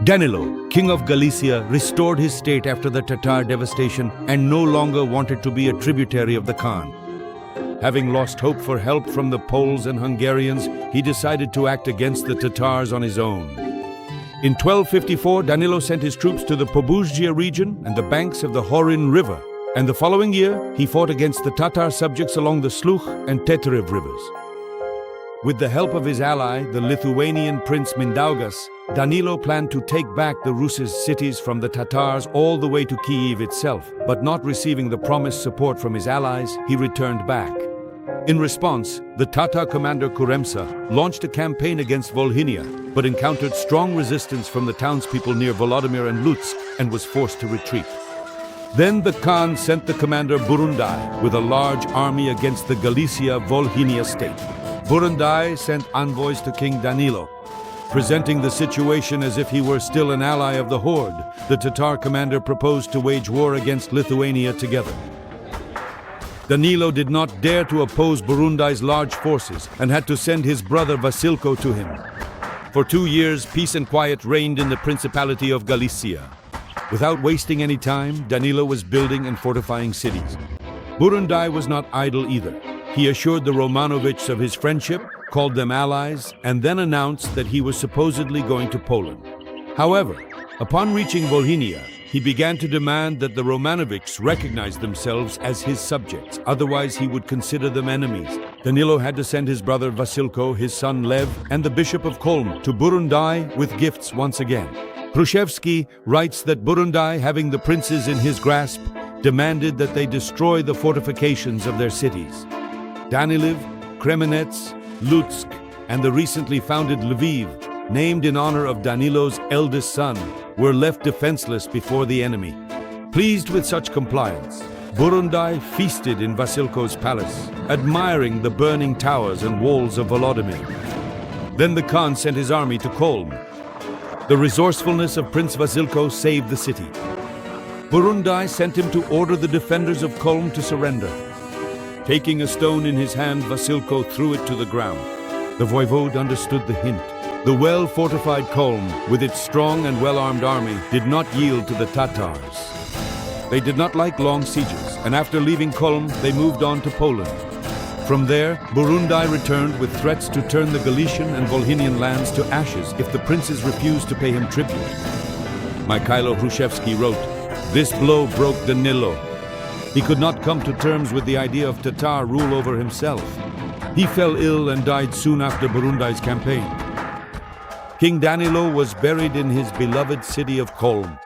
Danylo, king of Galicia, restored his state after the Tatar devastation and no longer wanted to be a tributary of the Khan. Having lost hope for help from the Poles and Hungarians, he decided to act against the Tatars on his own. In 1254, Danylo sent his troops to the Pobuzgia region and the banks of the Horde River, and the following year he fought against the Tatar subjects along the Sluch and Teteriv rivers. With the help of his ally, the Lithuanian prince Mindaugas, Danylo planned to take back the Rus' cities from the Tatars all the way to Kyiv itself, but not receiving the promised support from his allies, he returned back. In response, the Tatar commander Kuremsa launched a campaign against Volhynia, but encountered strong resistance from the townspeople near Volodymyr and Lutsk and was forced to retreat. Then the Khan sent the commander Burundai with a large army against the Galicia-Volhynia state. Burundai sent envoys to King Danylo, presenting the situation as if he were still an ally of the Horde. The Tatar commander proposed to wage war against Lithuania together. Danylo did not dare to oppose Burundai's large forces and had to send his brother Vasilko to him. For 2 years, peace and quiet reigned in the Principality of Galicia. Without wasting any time, Danylo was building and fortifying cities. Burundai was not idle either. He assured the Romanovich of his friendship, called them allies, and then announced that he was supposedly going to Poland. However, upon reaching Volhynia, he began to demand that the Romanovichs recognize themselves as his subjects, otherwise he would consider them enemies. Danylo had to send his brother Vasilko, his son Lev, and the Bishop of Kolm to Burundai with gifts once again. Prushevsky writes that Burundai, having the princes in his grasp, demanded that they destroy the fortifications of their cities. Daniliv, Kremenets, Lutsk, and the recently founded Lviv, named in honor of Danylo's eldest son, were left defenseless before the enemy. Pleased with such compliance, Burundai feasted in Vasilko's palace, admiring the burning towers and walls of Volodymyr. Then the Khan sent his army to Kolm. The resourcefulness of Prince Vasilko saved the city. Burundai sent him to order the defenders of Kolm to surrender. Taking a stone in his hand, Vasilko threw it to the ground. The voivode understood the hint. The well-fortified Kolm, with its strong and well-armed army, did not yield to the Tatars. They did not like long sieges, and after leaving Kolm, they moved on to Poland. From there, Burundai returned with threats to turn the Galician and Volhynian lands to ashes if the princes refused to pay him tribute. Mikhailo Hrushevsky wrote, "This blow broke Danylo. He could not come to terms with the idea of Tatar rule over himself. He fell ill and died soon after Burundai's campaign." King Danylo was buried in his beloved city of Kolm.